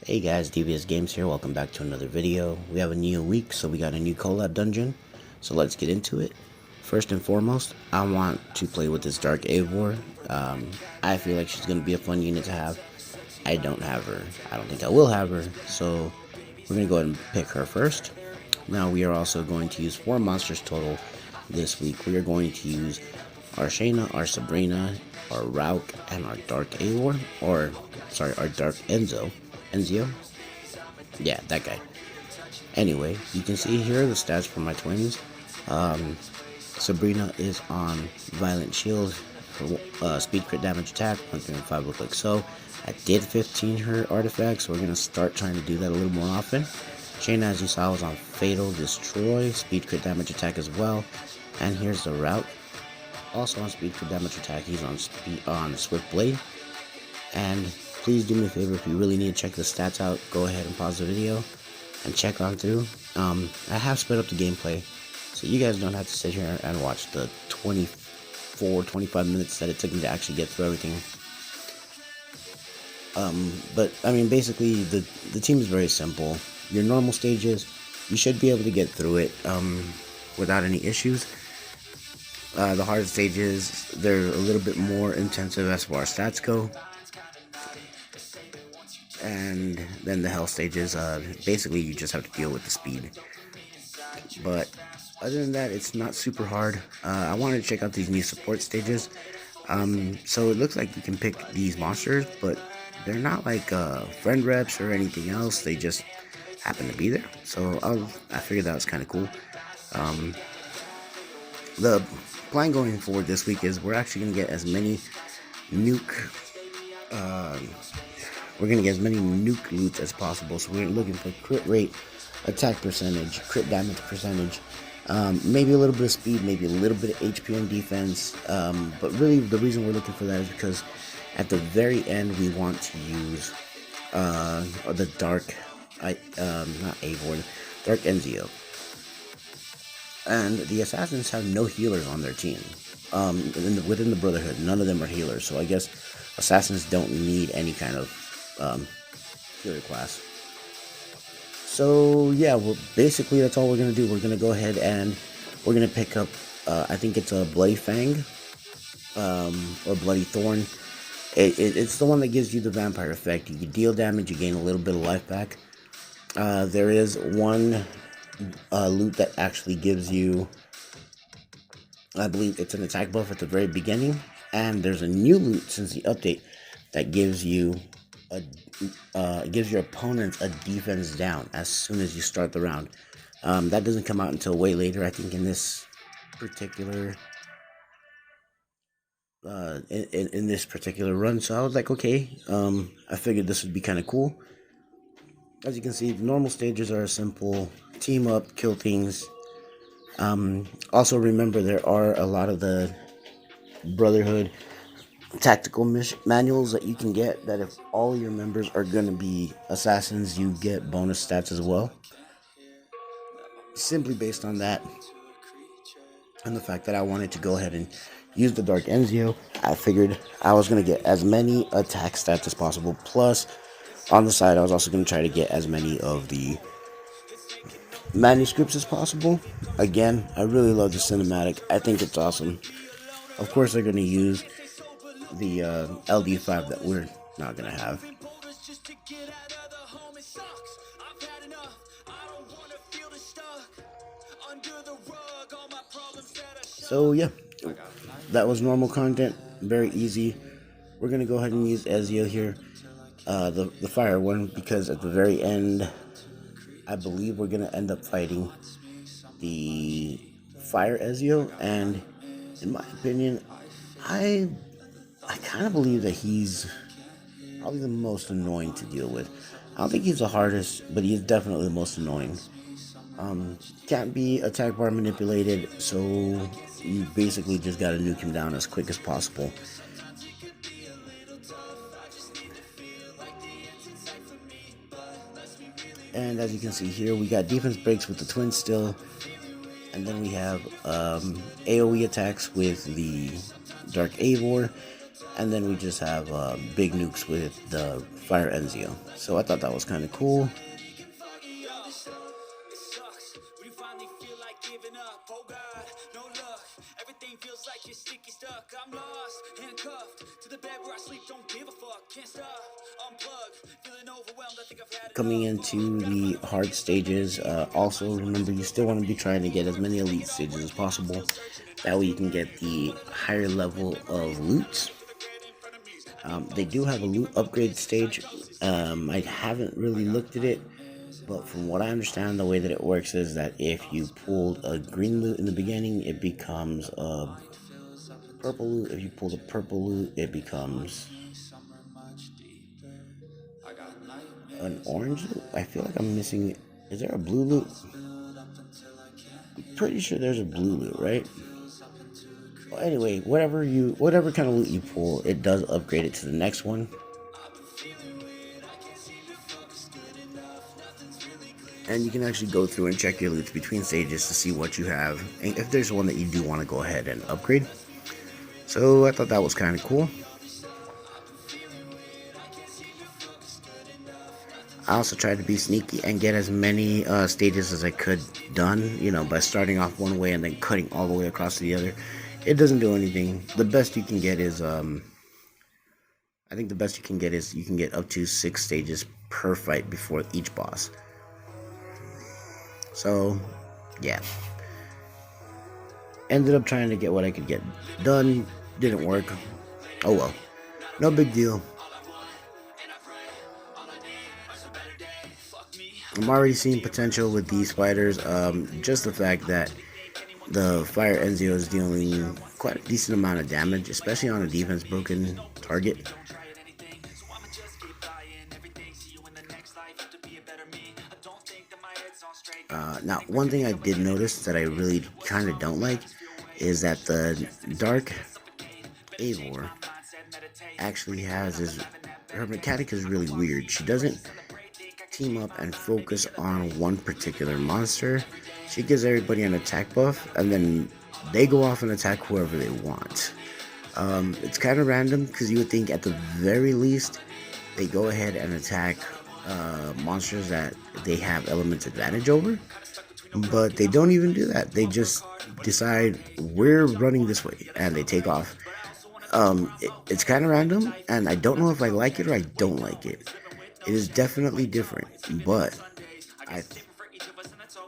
Hey guys, DVSGames here. Welcome back to another video. We have a new week, so we got a new collab dungeon. So let's get into it. First and foremost, I want to play with this Dark Eivor. I feel like she's going to be a fun unit to have. I don't have her. I don't think I will have her. So we're going to go ahead and pick her first. Now we are also going to use 4 monsters total this week. We are going to use our Shayna, our Sabrina, our Rauk, and our Dark Eivor. Our Dark Ezio. Yeah, that guy. Anyway, you can see here the stats for my twins. Sabrina is on Violent Shield, for, speed, crit damage, attack, 135 look like so. I did 15 her artifacts, so we're going to start trying to do that a little more often. Shayna, as you saw, was on Fatal Destroy, speed, crit damage, attack as well. And here's the route. Also on speed, crit damage, attack, he's on Swift Blade. And please do me a favor, if you really need to check the stats out, go ahead and pause the video and check on through. I have sped up the gameplay, so you guys don't have to sit here and watch the 25 minutes that it took me to actually get through everything. But I mean, basically the team is very simple. Your normal stages, you should be able to get through it without any issues. The hard stages, they're a little bit more intensive as far as stats go. And then the hell stages, basically you just have to deal with the speed. But other than that, it's not super hard. I wanted to check out these new support stages. So it looks like you can pick these monsters, but they're not like friend reps or anything else. They just happen to be there. So I figured that was kind of cool. The plan going forward this week is we're actually going to get as many nuke loots as possible. So we're looking for crit rate, attack percentage, crit damage percentage, maybe a little bit of speed, maybe a little bit of HP and defense. But really the reason we're looking for that is because at the very end we want to use the Dark Dark Ezio. And the assassins have no healers on their team. Within the Brotherhood, none of them are healers. So I guess assassins don't need any kind of healer class. So yeah, well, basically that's all we're gonna do. We're gonna go ahead and we're gonna pick up. I think it's a Bloody Fang or Bloody Thorn. It's the one that gives you the vampire effect. You deal damage, you gain a little bit of life back. There is one loot that actually gives you, I believe it's an attack buff at the very beginning, and there's a new loot since the update that gives you gives your opponents a defense down as soon as you start the round. That doesn't come out until way later, I think, in this particular in this particular run. So I was like, okay, I figured this would be kind of cool. As you can see, the normal stages are simple: team up, kill things. Also remember, there are a lot of the Brotherhood tactical manuals that you can get, that if all your members are going to be assassins, you get bonus stats as well. Simply based on that and the fact that I wanted to go ahead and use the Dark Ezio, I figured I was going to get as many attack stats as possible. Plus, on the side, I was also going to try to get as many of the manuscripts as possible. Again, I really love the cinematic. I think it's awesome. Of course, they're going to use the LD5 that we're not going to have. So yeah, that was normal content, very easy. We're going to go ahead and use Ezio here, the fire one, because at the very end, I believe we're going to end up fighting the fire Ezio, and in my opinion, I kind of believe that he's probably the most annoying to deal with. I don't think he's the hardest, but he's definitely the most annoying. Can't be attack bar manipulated, so you basically just gotta nuke him down as quick as possible. And as you can see here, we got defense breaks with the twins still, and then we have AoE attacks with the Dark Eivor, And then we just have big nukes with the Fire Ezio. So I thought that was kind of cool. Coming into the hard stages, also remember you still want to be trying to get as many elite stages as possible. That way you can get the higher level of loot. They do have a loot upgrade stage. I haven't really looked at it, but from what I understand, the way that it works is that if you pulled a green loot in the beginning, it becomes a purple loot. If you pull a purple loot, it becomes an orange loot. I feel like I'm missing. Is there a blue loot? I'm pretty sure there's a blue loot, right? Well, anyway, whatever kind of loot you pull, it does upgrade it to the next one. And you can actually go through and check your loots between stages to see what you have, and if there's one that you do want to go ahead and upgrade. So I thought that was kind of cool. I also tried to be sneaky and get as many stages as I could done, by starting off one way and then cutting all the way across to the other. It doesn't do anything. The best you can get is, I think the best you can get is you can get up to 6 stages per fight before each boss. So, yeah. Ended up trying to get what I could get done. Didn't work. Oh well. No big deal. I'm already seeing potential with these fighters. Just the fact that the Fire Ezio is dealing quite a decent amount of damage, especially on a defense broken target. Now, one thing I did notice that I really kind of don't like is that the Dark Eivor actually has her mechanic is really weird. She doesn't team up and focus on one particular monster. She gives everybody an attack buff, and then they go off and attack whoever they want. It's kind of random, because you would think at the very least they go ahead and attack monsters that they have elements advantage over, but they don't even do that. They just decide, we're running this way, and they take off. It's kind of random, and I don't know if I like it or I don't like it. It is definitely different, but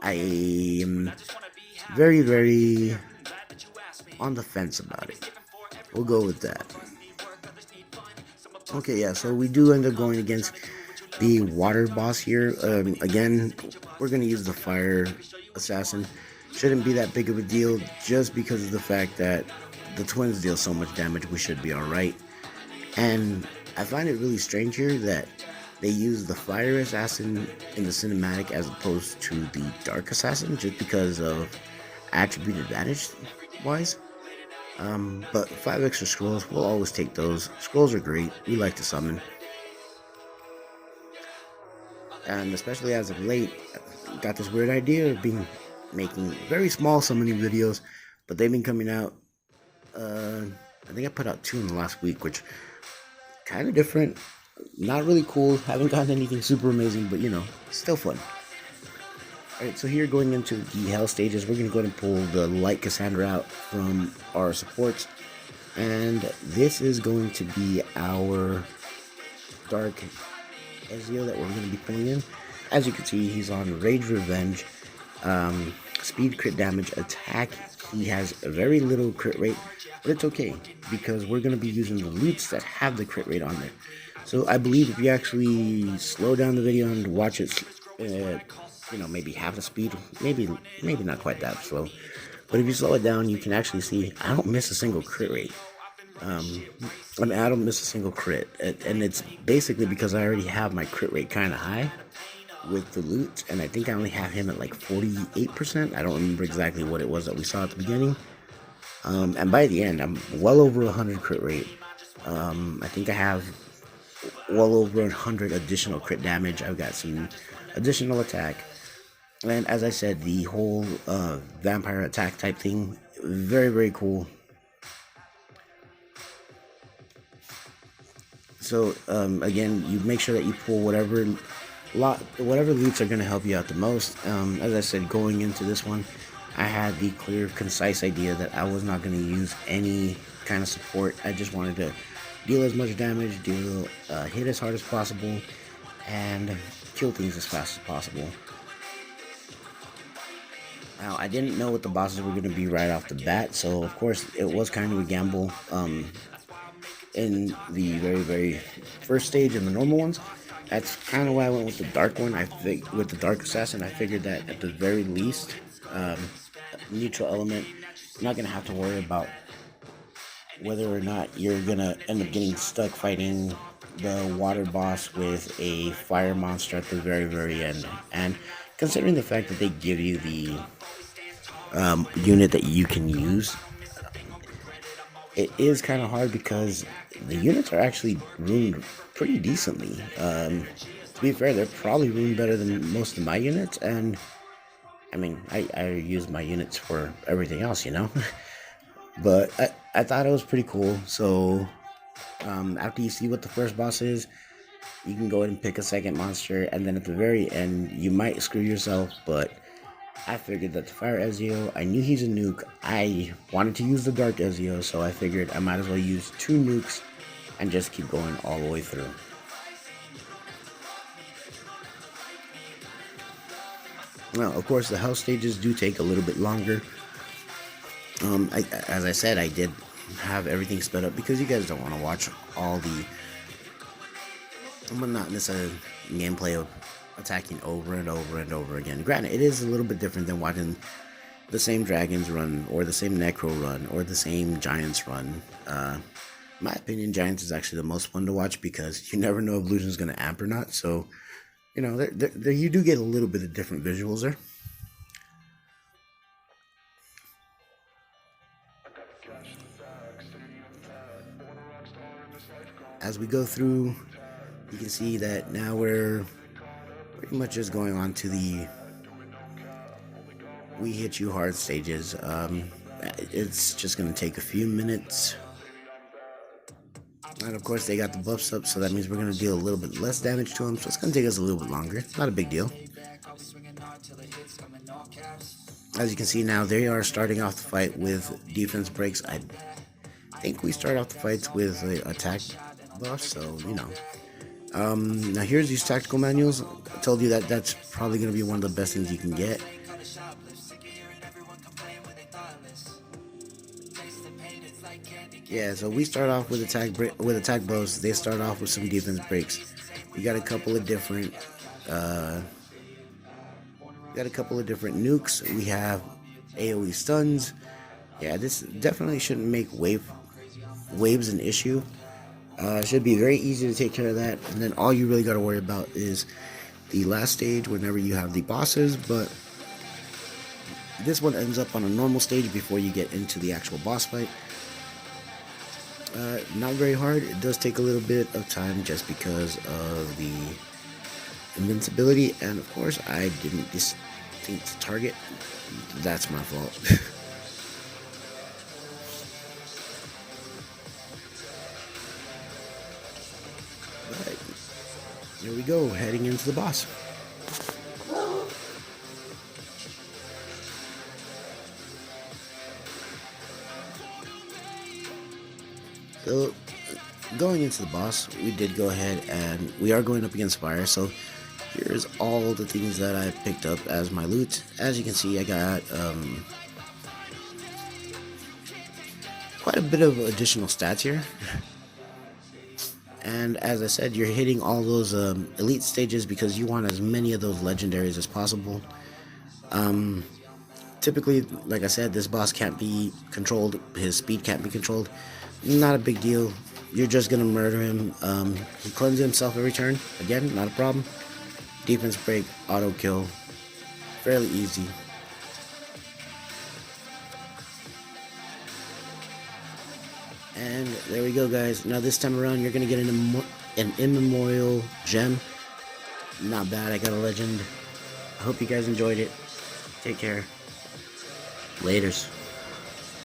I am very, very on the fence about it. We'll go with that. Okay, yeah, so we do end up going against the water boss here. Again, we're going to use the fire assassin. Shouldn't be that big of a deal, just because of the fact that the twins deal so much damage. We should be alright. And I find it really strange here that they use the fire assassin in the cinematic as opposed to the dark assassin, just because of attribute advantage wise. But 5 extra scrolls, we'll always take those. Scrolls are great. We like to summon. And especially as of late, got this weird idea of making very small summoning videos, but they've been coming out. I think I put out 2 in the last week, which kind of different. Not really cool. Haven't gotten anything super amazing, but still fun. Alright, so here going into the hell stages, we're going to go ahead and pull the light Cassandra out from our supports. And this is going to be our dark Ezio that we're going to be pulling in. As you can see, he's on Rage Revenge, speed, crit damage, attack. He has a very little crit rate, but it's okay, because we're going to be using the loots that have the crit rate on there. So I believe if you actually slow down the video and watch it, maybe half the speed, maybe not quite that slow, but if you slow it down, you can actually see I don't miss a single crit rate. I don't miss a single crit, and it's basically because I already have my crit rate kind of high with the loot, and I think I only have him at like 48%. I don't remember exactly what it was that we saw at the beginning. And by the end, I'm well over 100 crit rate. I think I have well over 100 additional crit damage. I've got some additional attack, and as I said, the whole vampire attack type thing, very, very cool. So again, you make sure that you pull whatever loots are going to help you out the most. As I said, going into this one, I had the clear, concise idea that I was not going to use any kind of support. I just wanted to deal as much damage, hit as hard as possible, and kill things as fast as possible. Now, I didn't know what the bosses were going to be right off the bat, so of course it was kind of a gamble in the very first stage and the normal ones. That's kind of why I went with the dark one. With the dark assassin, I figured that at the very least, neutral element, you're not gonna have to worry about whether or not you're gonna end up getting stuck fighting the water boss with a fire monster at the very end. And considering the fact that they give you the unit that you can use, it is kind of hard because the units are actually runed pretty decently. To be fair, they're probably runed better than most of my units, and I mean, I use my units for everything else, you know? But I thought it was pretty cool. So after you see what the first boss is, you can go ahead and pick a second monster, and then at the very end, you might screw yourself, but I figured that the Fire Ezio, I knew he's a nuke. I wanted to use the Dark Ezio, so I figured I might as well use 2 nukes and just keep going all the way through. Well, of course, the health stages do take a little bit longer. As I said, I did have everything sped up because you guys don't want to watch all the monotonous gameplay of attacking over and over again. Granted, it is a little bit different than watching the same dragons run, or the same necro run, or the same giants run. In my opinion, giants is actually the most fun to watch because you never know if Lucian's going to amp or not. So, you know, there you do get a little bit of different visuals there. As we go through, you can see that now we're pretty much just going on to the we hit you hard stages. It's just going to take a few minutes. And of course, they got the buffs up, so that means we're going to deal a little bit less damage to them. So it's going to take us a little bit longer. Not a big deal. As you can see now, they are starting off the fight with defense breaks. I think we start off the fights with attack buffs, so you know. Now here's these tactical manuals. I told you that that's probably going to be one of the best things you can get. Yeah, so we start off with attack buffs. They start off with some defense breaks. We got a couple of different nukes. We have AoE stuns. Yeah, this definitely shouldn't make waves an issue. Should be very easy to take care of that, and then all you really got to worry about is the last stage whenever you have the bosses. But this one ends up on a normal stage before you get into the actual boss fight. Not very hard. It does take a little bit of time just because of the invincibility, and of course I didn't distinct the target. That's my fault. But here we go, heading into the boss. So, going into the boss, we did go ahead and we are going up against fire. So, here's all the things that I picked up as my loot. As you can see, I got quite a bit of additional stats here. And as I said, you're hitting all those elite stages because you want as many of those legendaries as possible. Typically, like I said, this boss can't be controlled. His speed can't be controlled. Not a big deal. You're just gonna murder him. He cleanses himself every turn. Again, not a problem. Defense break, auto kill, fairly easy. And there we go, guys. Now this time around, you're gonna get an immemorial gem. Not bad. I got a legend. I hope you guys enjoyed it. Take care. Laters.